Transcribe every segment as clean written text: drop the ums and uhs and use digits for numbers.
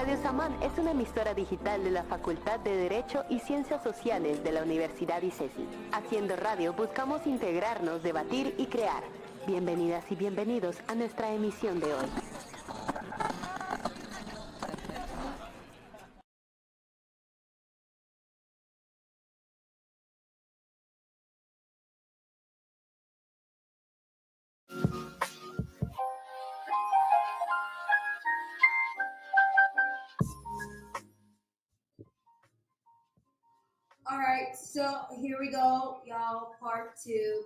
Radio Samán es una emisora digital de la Facultad de Derecho y Ciencias Sociales de la Universidad ICESI. Haciendo radio buscamos integrarnos, debatir y crear. Bienvenidas y bienvenidos a nuestra emisión de hoy. All right, so here we go, y'all. Part two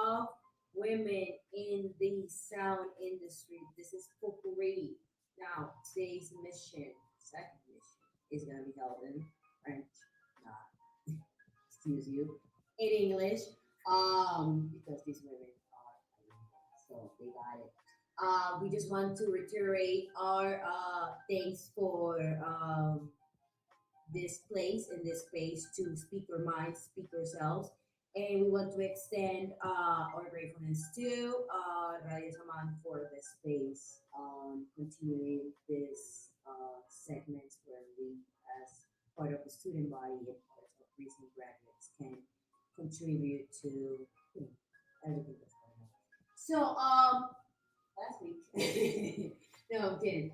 of women in the sound industry. This is Pourri. Now, today's mission, second mission, is gonna be held in French, not excuse you, in English. Because these women are so they got it. We just want to reiterate our thanks for this place and this space to speak our minds, speak ourselves. And we want to extend our gratefulness to Radio Saman for this space, continuing this segments where we, as part of the student body and part of recent graduates, can contribute to everything that's going on. So, last week, no, I'm kidding.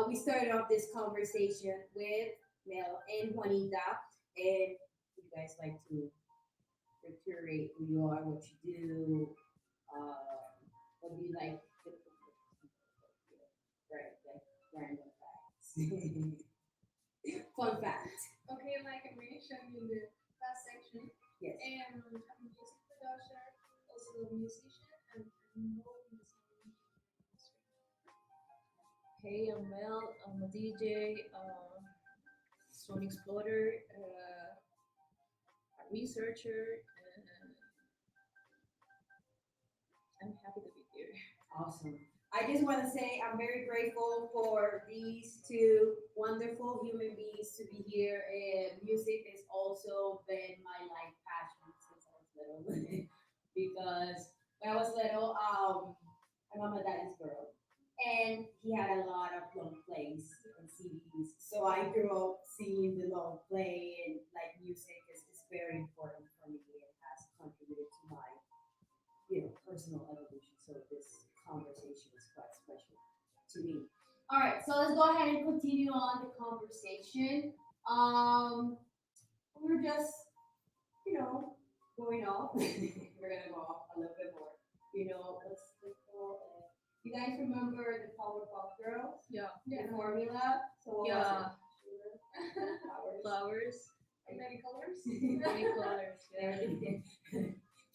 We started off this conversation with Mel and Juanita. And would you guys like to reiterate who you are, what you do, what do you like? Right, like random facts. Fun fact. Okay, like I mentioned in the last section, Yes. I'm a music producer, also a musician, and I'm involved in the sound industry. Hey, I'm Mel. I'm a DJ, sound explorer, a researcher, and I'm happy to be here. Awesome. I just want to say I'm very grateful for these two wonderful human beings to be here. And music has also been my life passion since I was little. Because when I was little, my mom and daddy's girl. And he had a lot of long plays and CDs. So I grew up seeing the long play and like music is very important for me. It has contributed to my personal evolution. So this conversation is quite special to me. All right, so let's go ahead and continue on the conversation. We're just, going off. We're gonna go off a little bit more. Let's go. You guys remember the Powerpuff Girls? Yeah. The formula. So what Yeah. was it? Flowers. Flowers, And many colors. many colors. Yeah. Everything.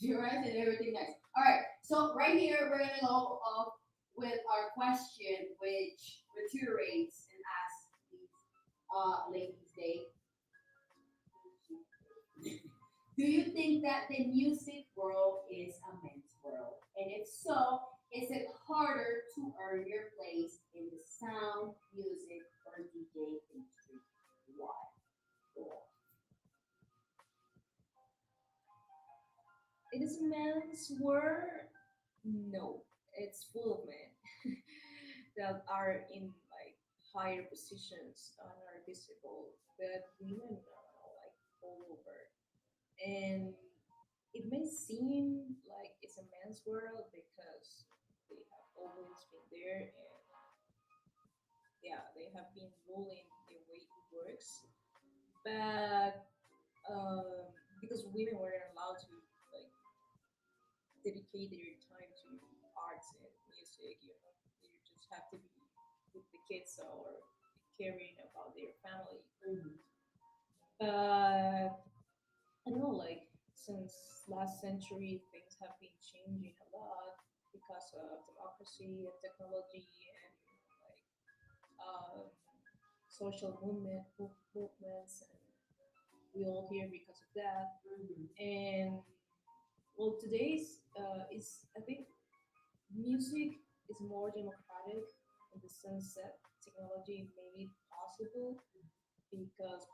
Right, and everything nice. All right, so right here we're gonna go off with our question, which reiterates and asks these ladies they do you think that the music world is a men's world? And if so, is it harder to earn your place in the sound, music, or DJ industry? Why? It is men's world. No, it's full of men that are in like higher positions and are visible, but women are like all over. And it may seem like it's a man's world because they have always been there and yeah, they have been ruling the way it works. But because women weren't allowed to like dedicate their time to arts and music, they just have to be with the kids or caring about their family. Mhm. But I don't know, like since last century, things have been changing a lot because of democracy and technology and like um, social movements, and we all here because of that. Mhm. And well, today's is I think music is more democratic in the sense that technology made it possible because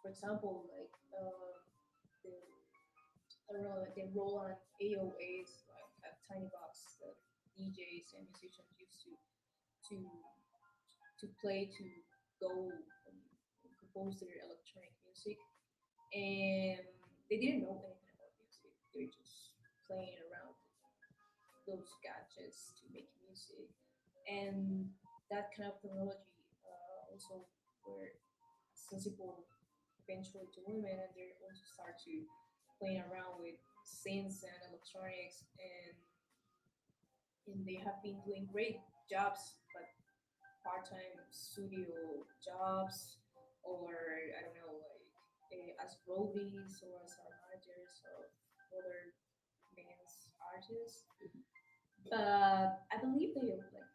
for example, like the I don't know, like they roll on AOAs, like a tiny box that DJs and musicians used to to play to go and compose their electronic music, and they didn't know anything about music. They were just playing around those gadgets to make music, and that kind of technology also were accessible eventually to women, and they also start to playing around with synths and electronics, and they have been doing great jobs, but part-time studio jobs, or I don't know, like as roadies or as our managers of other men's artists. But I believe they are like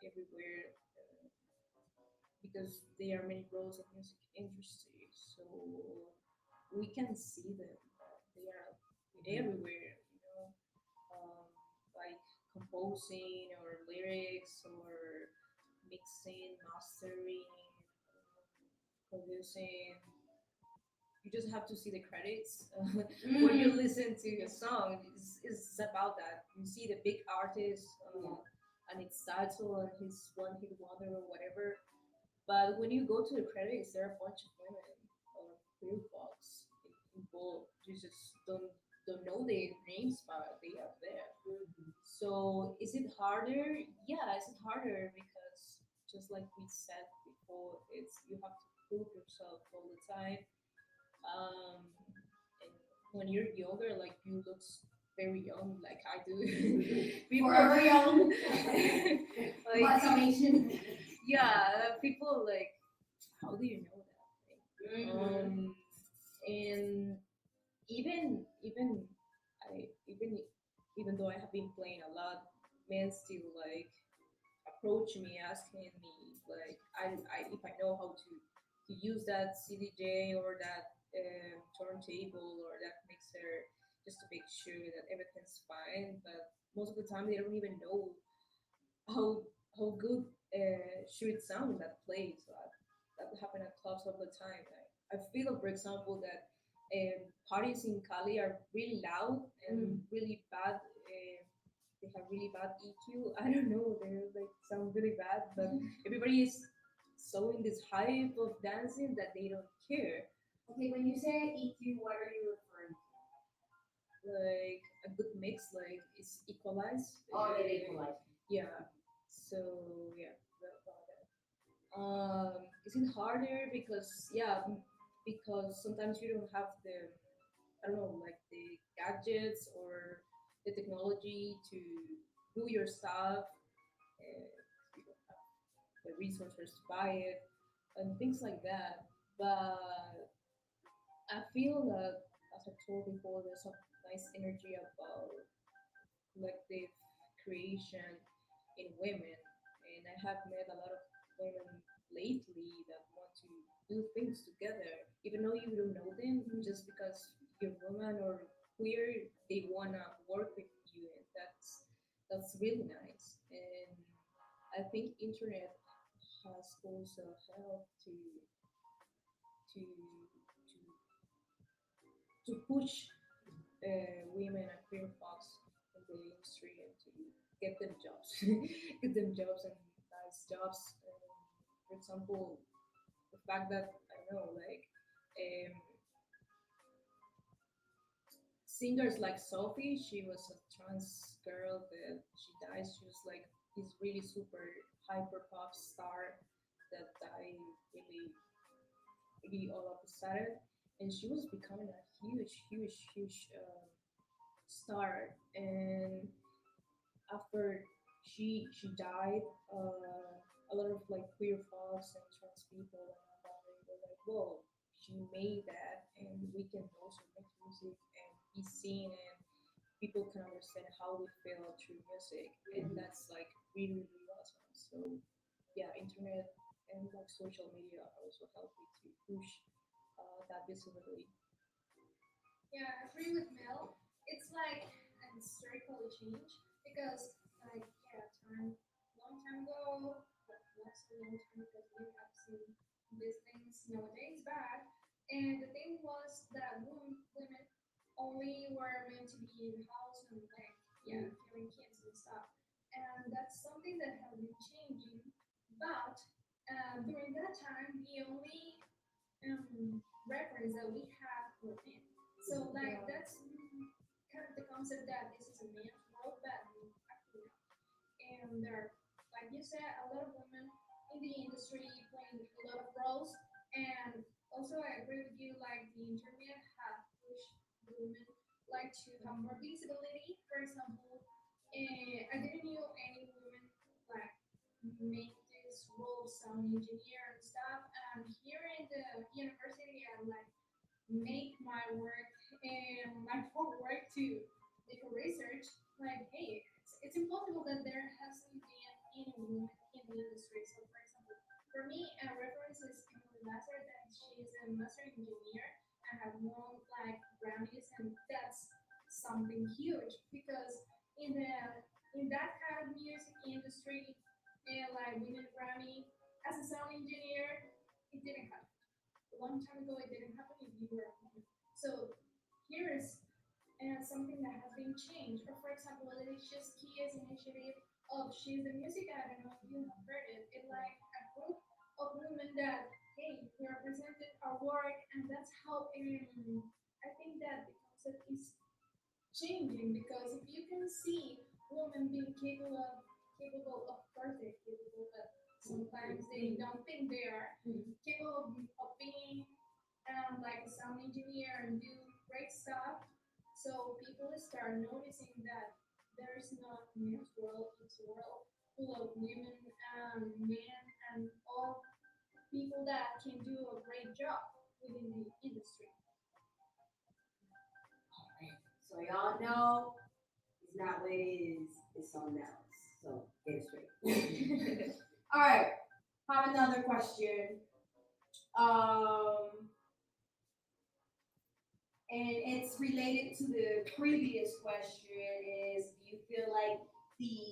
everywhere, because there are many roles in music industry, so we can see them. They are everywhere, um, like composing or lyrics or mixing, mastering, producing. You just have to see the credits when you listen to a song. It's about that. You see the big artist and its title and his one hit wonder or whatever. But when you go to the credits, there are a bunch of women or queer folks involved. You just don't know their names, but they are there. So is it harder? Yeah, is it harder because just like we said before, it's you have to prove yourself all the time. Um, and when you're younger, like you look very young, like I do. People, Forever young. like Motivation. yeah, people like how do you know that? Like, Mhm. and even I even though I have been playing a lot, men still like approach me asking me like if I know how to use that CDJ or that turntable or that mixer, just to make sure that everything's fine. But most of the time they don't even know how how good should it sound in that place. So that happen at clubs all the time. I feel, for example, that parties in Cali are really loud and really bad. They have really bad EQ. I don't know. They like sound really bad, but everybody is so in this hype of dancing that they don't care. Okay, when you say EQ, what are you referring to? Like a good mix, like it's equalized. Oh, they equalize. Yeah. So yeah, about that. Is it harder because yeah, because sometimes you don't have the I don't know like the gadgets or the technology to do your stuff. You don't have the resources to buy it and things like that. But I feel that, as I told before, there's a nice energy about collective creation in women. And I have met a lot of women lately that want to do things together, even though you don't know them, just because you're woman or queer, they wanna work with you, and that's really nice. And I think internet has also helped to to push women and queer folks in the industry and to get them jobs, get them jobs and nice jobs. For example, the fact that I don't know, like singers like Sophie, she was a trans girl that she died. She was like this really super hyper pop star that died really all of a sudden, and she was becoming a huge star. And after she died, a lot of like queer folks and trans people and all that they were like, "Whoa, she made that, and we can also make music and be seen, and people can understand how we feel through music," and that's like really awesome. So yeah, internet and like social media also help me to push that visibility. Yeah, I agree with Mel. It's like a historical change because, like, yeah, long time ago, but not so long time because we have seen these things nowadays back. And the thing was that women only were meant to be in the house and like, yeah, carrying kids and stuff. And that's something that has been changing. But During that time, the only reference that we have were men. So like that's kind of the concept that this is a man's world, but actually not. And there are, like you said, a lot of women in the industry playing a lot of roles. And also, I agree with you. Like the internet have pushed the women like to have more visibility. For example, I didn't know any women like make this role of sound engineer and stuff. And here in the university, I like make my work and my homework to make a research. Like, hey, it's impossible that there hasn't been any woman in the industry. So, for example, for me, a reference is Emily Lazar, that she's a master engineer and have won like Grammys, and that's something huge because in the in that kind of music industry, like winning a Grammy as a sound engineer, it didn't happen a long time ago. It didn't happen if you were a woman. So here is something that has been changed. Or for example, Alicia's Kia's initiative of She's the Music. I don't know if you have heard it. It's like a group of women that hey, we represented our work, and that's how. I think that the concept is changing because if you can see women being capable of course they're capable, but sometimes they don't think they are capable of being like a sound engineer and do great stuff. So people start noticing that there's not a men's world, it's a world full of women and men and all people that can do a great job within the industry. Alright. So y'all know it's not what it is, it's something else. So get it straight. Alright, have another question. Um and it's related to the previous question is do you feel like the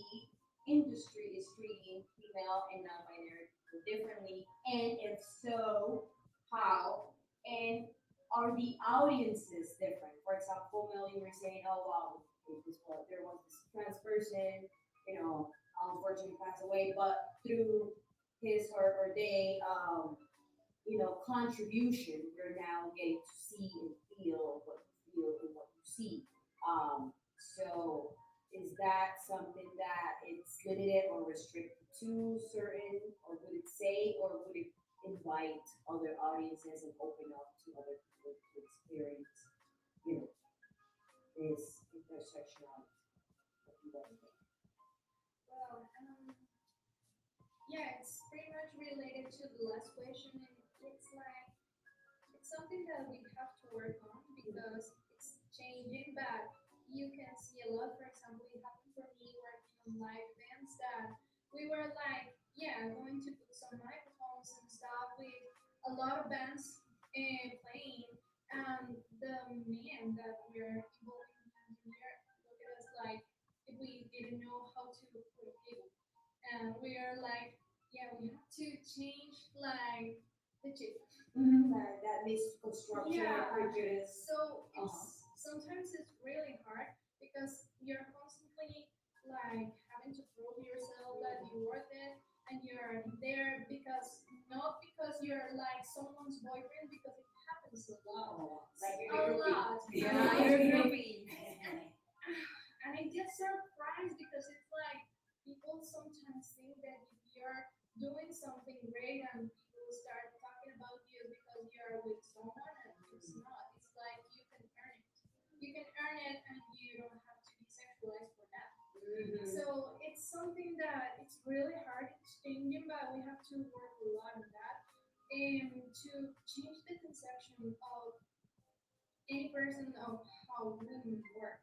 industry is treating female and non-binary people differently? And if so, how? And are the audiences different? For example, Mel, you were saying, oh wow, there was this trans person, unfortunately passed away, but through his or they contribution, you're now getting to see and feel what you feel and what you see. So is that something that it's limited or restricted to certain, or would it say, or would it invite other audiences and open up to other people to experience, you know, this intersectionality? What do you guys think? Well, yeah, it's pretty much related to the last question, and it's like it's something that we have to work on because it's changing, but you can see a lot. For example, it happened for me working on live events that we were like, yeah, going to put some microphones and stuff with a lot of bands playing. And the man that we're involving the engineer look at us like if we didn't know how to put a cable. And we are like, yeah, we have to change like the chip. That misconstruction or Yeah. prejudice. So Uh-huh. it's sometimes it's really hard because you're constantly like having to prove yourself that you're worth it and you're there because not because you're like someone's boyfriend because it happens a lot. Oh, like A lot. Yeah, you're And, groovy. and I get surprised because it's like people sometimes think that if you're doing something great and people start talking about you because you're with someone and it's not. It's like you can earn it. You can earn it and you don't have to be sexualized for that. So it's something that it's really hard. It's changing, but we have to work a lot on that and to change the conception of any person of how women work.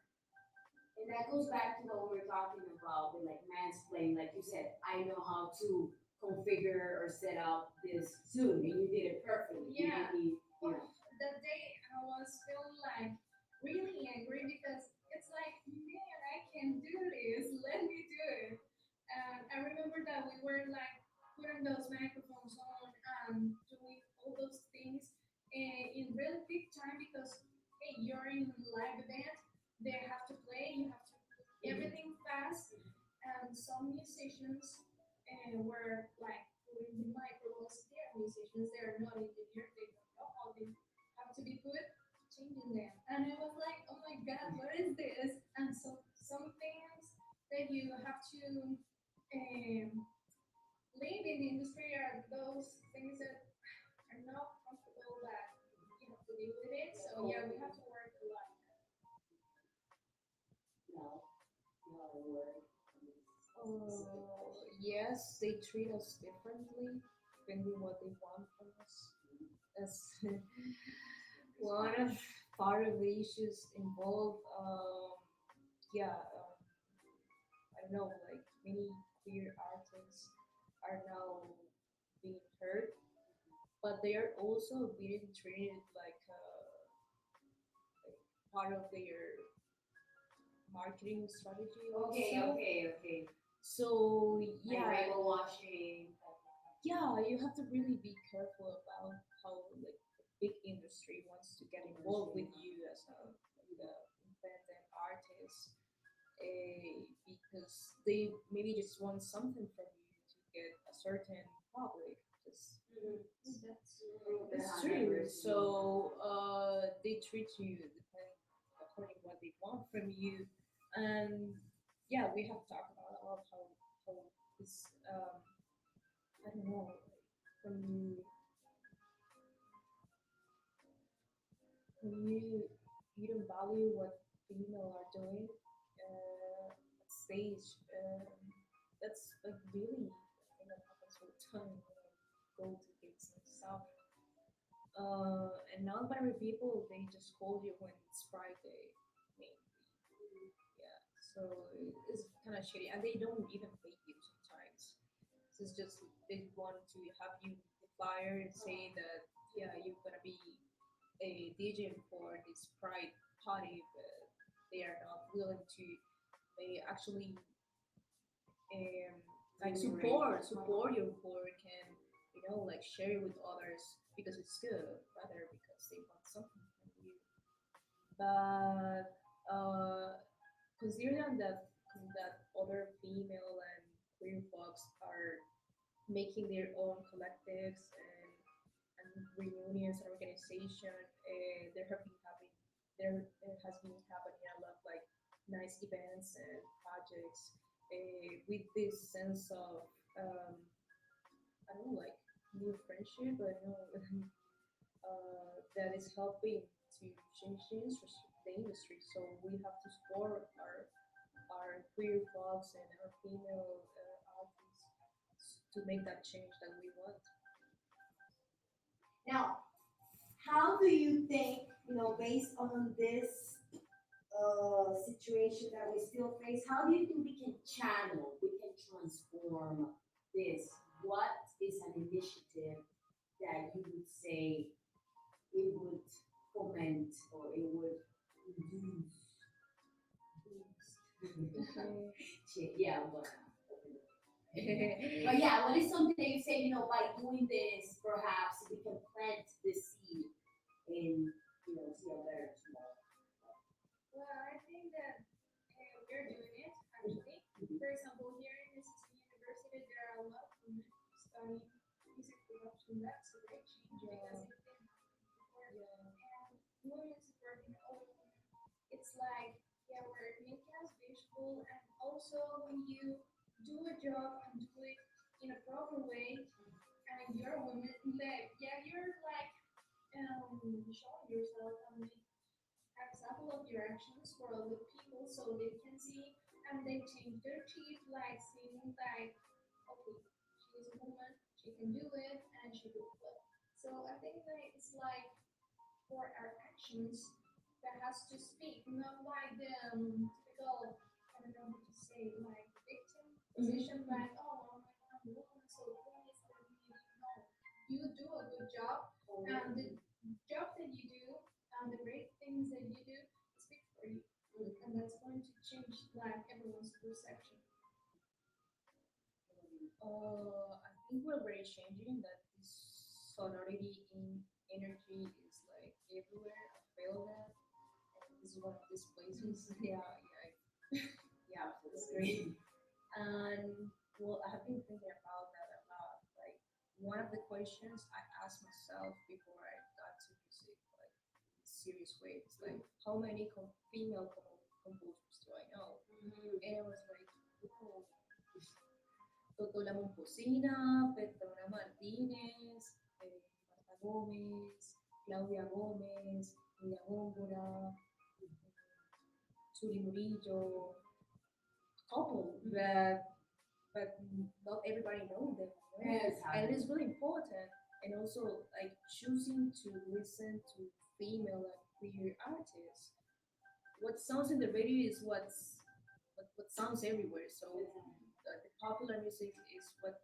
And that goes back to what we were talking about with like mansplaining. Like you said, I know how to configure or set up this Zoom, and you did it perfectly. You Yeah. didn't need, Oh, that day I was feeling like really angry because it's like, man, I can do this. Let me do it. And I remember that we were like putting those microphones on and doing all those things in really quick time because hey, you're in a live event. They have to play. You have to put everything fast. And some musicians were like putting the microphone musicians, they are not engineers, they don't know how they have to be put, changing them. And I was like, oh my god, what is this? And so some things that you have to live in the industry are those things that are not comfortable that you have to deal with it. So yeah, we have to work a lot. No, no, word. Yes, they treat us differently depending what they want from us. That's one of part of the issues involved. Yeah, I don't know, like many queer artists are now being heard, but they are also being treated like part of their marketing strategy Okay, also. okay, okay. So Like yeah, rainbow washing. yeah, you have to really be careful about how like the big industry wants to get involved with you as a like a independent artist, because they maybe just want something from you to get a certain public. Just That's it's true. So they treat you depend according what they want from you, and yeah, we have talked about how this I don't know, like when you don't value what female are doing at stage, that's like really a thing that happens all the time when I go to gigs and stuff. And non-binary people, they just call you when it's Friday, mainly. Yeah, so it's kind of shitty, and they don't even pay you sometimes. So it's just they want to have you the flyer and say that yeah, you're gonna be a DJ for this pride party, but they are not willing to they actually um, like support your work and like share it with others because it's good rather because they want something from you. But considering that other female and queer folks are making their own collectives and reunions and organization. There have been having there has been happening a lot of like nice events and projects with this sense of I don't know like new friendship, but that is helping to change the industry. So we have to support our queer folks and our female artists to make that change that we want. Now, how do you think, based on this situation that we still face, how do you think we can channel, we can transform this? What is an initiative that you would say it would foment or it would induce? Yeah, but yeah, what is something that you say, by doing this, perhaps we can plant the seed in, see a better tomorrow. well, I think that we're doing it actually. For example, here in Mississippi University, there are a lot of women studying music production. That's a great change because it didn't happen before. Yeah. And women supporting other women, it's like, yeah, we're making us visible. And also, when you do a job and do it in a proper way, and you're a woman, like, yeah, you're like showing yourself and make example of your actions for other people so they can see and they change their cheek like seeing like okay she's a woman she can do it and she will flip so I think that it's like for our actions that has to speak not like the typical I don't know how to say like victim position like oh my god I'm a woman so please let me no you do a good job and the job that you do and the great things that you do speak for you. And that's going to change like everyone's perception. I think we're very changing that this sonority in energy is like everywhere. I feel that. And this is one of these places. Yeah, yeah, yeah, it's great. And well, I have been thinking about that a lot. Like one of the questions questions I asked myself before I got to music, like serious way. It's like how many female composers do I know? And I was like, oh, Totola Momposina, Petrona Martínez, Marta Gómez, Claudia Gómez, Julia Góngora, Suri Murillo, couple that but not everybody knows them. You know? Yes, And it is really important. And also like choosing to listen to female and queer artists. What sounds in the radio is what sounds everywhere. So the popular music is what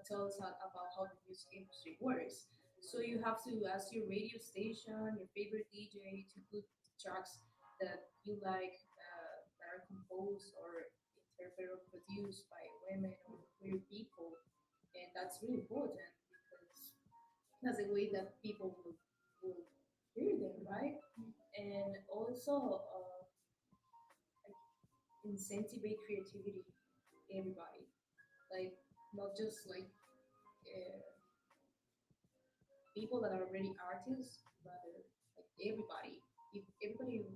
tells about how the music industry works. So you have to ask your radio station, your favorite DJ to put tracks that you like that are composed or interpreted or produced by women or queer people, and that's really important because that's the way that people will hear them, right? And also like incentivate creativity, everybody, like not just like uh, people that are already artists, rather like everybody. If everybody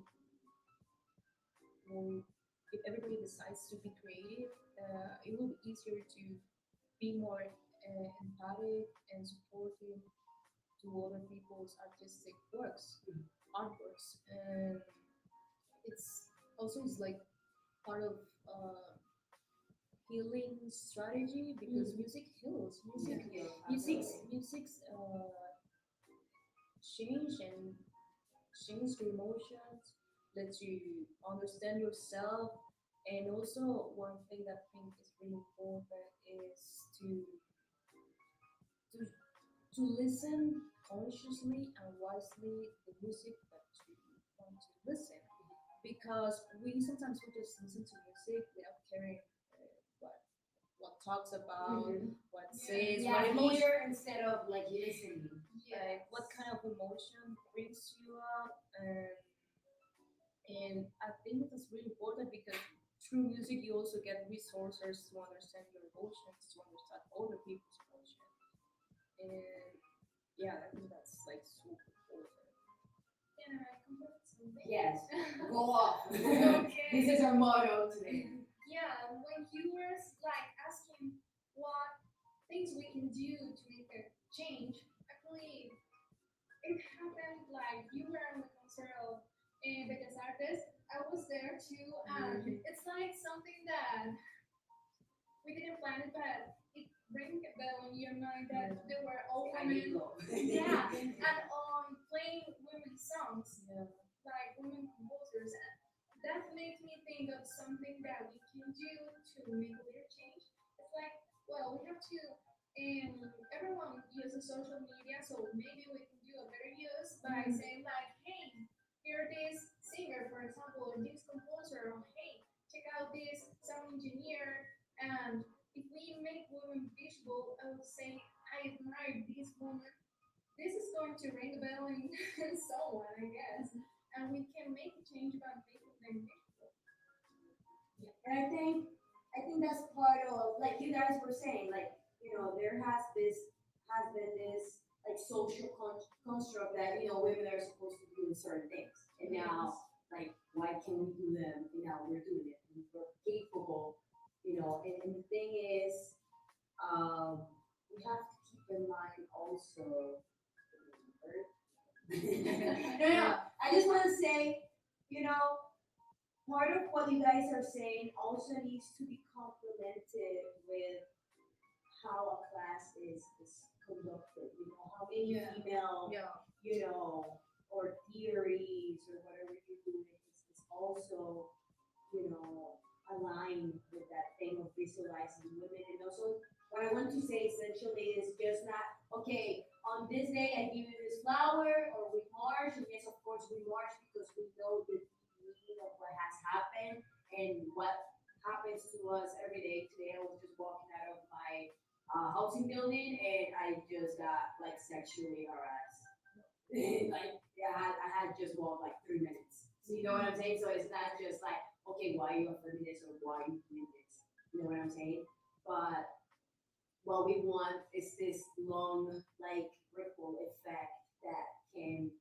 will, if everybody decides to be creative, it will be easier to be more empathic and supportive to other people's artistic works, artworks, and it's also is like part of healing strategy because music heals. Music's change and change your emotions, lets you understand yourself, and also one thing that I think is really important is to to listen consciously and wisely the music that you want to listen because we sometimes we just listen to music without caring what talks about, what says, yeah, what emotion, hear instead of like listening. like what kind of emotion brings you up, and I think that's really important because through music you also get resources to understand your emotions, to understand other people's emotions, and yeah, I think that's like super important. Can I complete something? Yes, go off. Okay. This is our motto today. Yeah, when you were like asking what things we can do to make a change, actually it happened like you were on the concert of Bellas Artes. I was there too, and it's like something that we didn't plan it, but it rang a bell in your mind that there were all women. Yeah, and playing women's songs, Yeah. like women composers. And that makes me think of something that we can do to make a little change. It's like, well, we have to, everyone uses social media, so maybe we can do a better use by saying like, hey, hear this singer, for example, or this composer, or hey, check out this sound engineer. And if we make women visible, I would say, I admire this woman. This is going to ring a bell in someone, I guess. And we can make a change by making them visible. And I think that's part of like you guys were saying, like, there has been this like social construct that women are supposed to do certain things, and now like why can't we do them? And now we're doing it. And we're capable, and the thing is, we have to keep in mind also. No, I just want to say, you know, part of what you guys are saying also needs to be complemented with how a class is conducted. How many female, Yeah. or theories or whatever you're doing is also, aligned with that thing of visualizing women. And also, what I want to say essentially is just not, okay, on this day I give you this flower, or we march, and yes, of course, we march because we know the meaning of what has happened and what happens to us every day. Today I was just walking out of my housing building and I just got like sexually harassed. Like, yeah, I had just walked like 3 minutes. So you know what I'm saying? So it's not just like, okay, why are you offending this or why are you doing this? You know what I'm saying? But what we want is this long, like, ripple effect that can,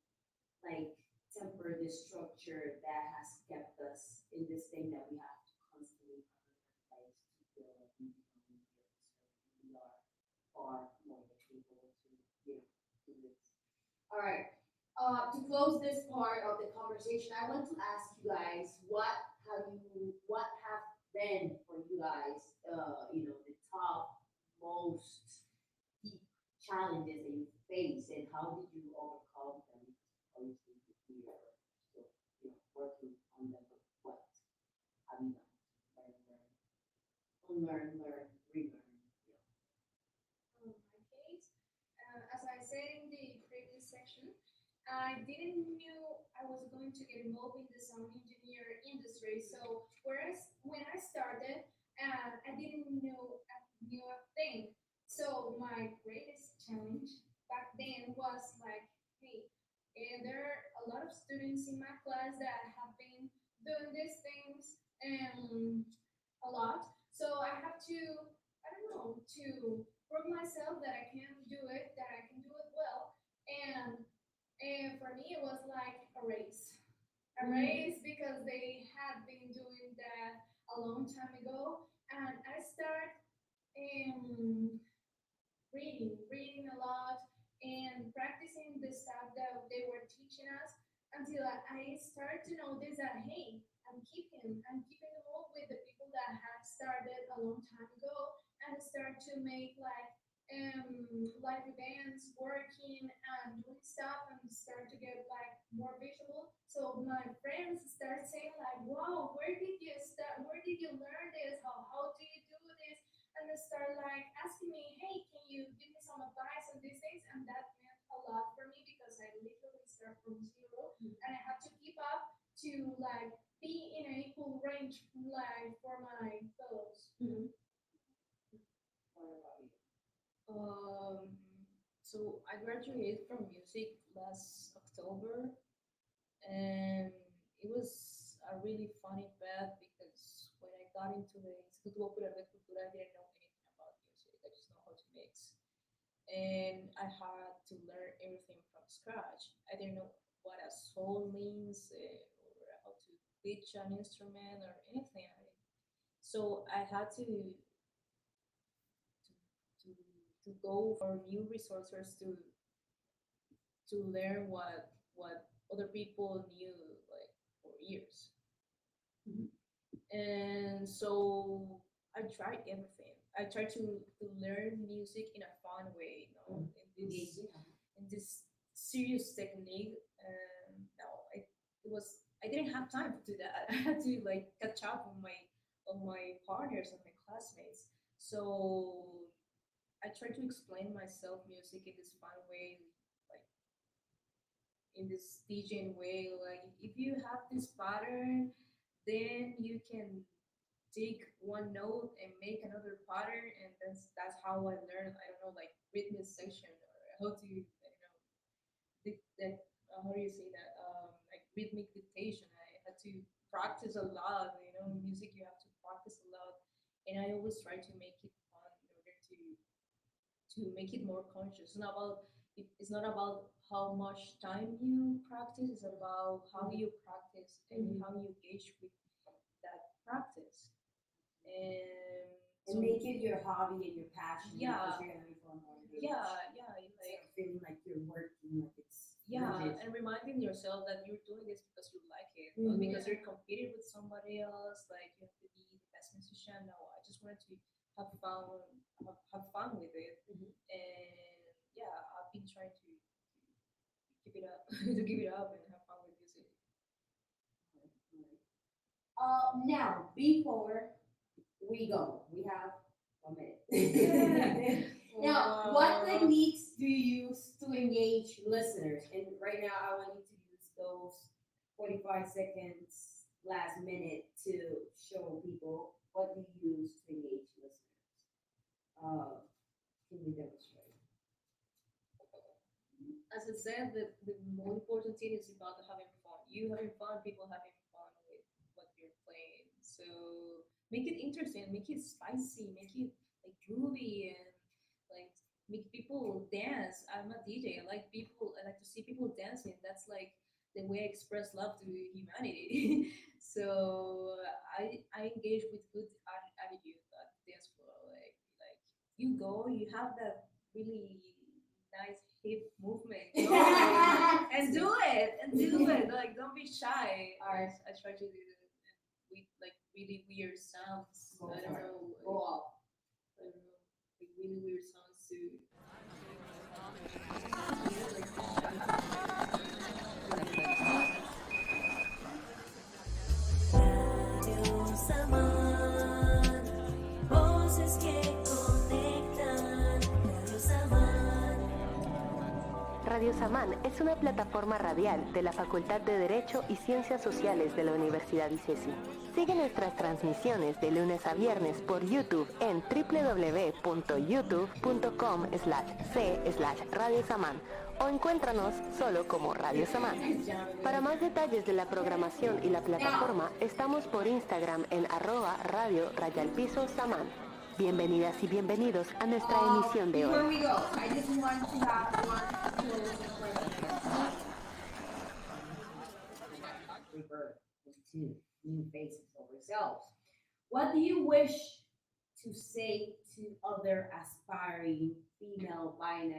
like, temper the structure that has kept us in this thing that we have to constantly prioritize to feel like we become here. So we are far more than able to, do this. All right. To close this part of the conversation, I want to ask you guys what have been for you guys, the top most deep challenges that you face, and how did you overcome them? Obviously, we are still, working on them. But what have you done? Learn, relearn. My case, as I said in the previous section, I didn't knew I was going to get involved in the sound engineer industry. So whereas when I started, I didn't know knew a thing. So my greatest challenge back then was like, hey, there are a lot of students in my class that have been doing these things a lot. So I have to, I don't know, to prove myself that I can do it, that I can do it well. And for me, it was like a race because they had been doing that a long time ago. And I start um, reading a lot and practicing the stuff that they were teaching us until I start to notice that hey, I'm keeping up with the people that have started a long time ago and start to make live events, working and doing stuff and start to get like more visual. So my friends start saying like, wow, where did you start? Where did you learn this? How do you do this? And they start like asking me, hey, can you give me some advice on these things? And that meant a lot for me because I literally start from zero and I have to keep up to like be in an equal range like for my fellows. Mm-hmm. What about you? Um, so I graduated from music last October, and it was a really funny path because when I got into the Instituto Pourri Ep.5, I didn't know anything about music. I just know how to mix, and I had to learn everything from scratch. I didn't know what a soul means, or how to pitch an instrument or anything. So I had to to go for new resources to learn what other people knew like for years. Mhm. And so I tried everything. I tried to learn music in a fun way, Mm. in this Engaging. Uh-huh. serious technique. And no, it was I didn't have time to do that. I had to like catch up on my partners and my classmates. So I try to explain myself music in this fun way, like in this DJing way. Like if you have this pattern, then you can take one note and make another pattern, and that's how I learned. I don't know, like rhythm section or how to I don't know that how do you say that like rhythmic dictation. I had to practice a lot. Music you have to practice a lot, and I always try to make it fun in order to make it more conscious. It's not about how much time you practice. It's about how you practice and Mhm. how you engage with that practice. And And so make it your hobby and your passion because yeah, you're gonna be far more engaged. yeah, Instead like of feeling like you're working, like it's yeah, rigid. and reminding yourself that you're doing this because you like it, not Mhm. because you're Yeah. competing with somebody else. Like you have to be the best musician. No, I just wanted to have fun, have fun with it, Mhm. and yeah, I've been trying to keep it up, to keep it up and have fun with music. Now, before we go, we have 1 minute. Now, what Wow. techniques do you use to engage listeners? And right now, I want you to use those 45 seconds last minute to show people what you use to engage listeners. Uh, can you demonstrate? As I said, the more important thing is about having fun. You having fun, people having fun with what you're playing. So make it interesting, make it spicy, make it like groovy, and people dance. I'm a DJ. I like to see people dancing. That's like the way I express love to humanity. So I engage with good attitude at dance floor. Like you go, you have that really nice hip movement. Go and do it and do it. Like don't be shy. I try to do it with like really weird sounds. Go I for don't it. know. Go off. I don't know. Like really weird sounds to Radio Saman, voces que conectan. Radio Saman. Radio Samán es una plataforma radial de la Facultad de Derecho y Ciencias Sociales de la Universidad ICESI. Sigue nuestras transmisiones de lunes a viernes por YouTube en www.youtube.com/c/Radio Samán o encuéntranos solo como Radio Samán. Para más detalles de la programación y la plataforma, estamos por Instagram en @radio_Samán. Bienvenidas y bienvenidos a nuestra emisión de Before hoy. we go, I just want to have one closing question. Rebirth into new faces of ourselves. What do you wish to say to other aspiring female binary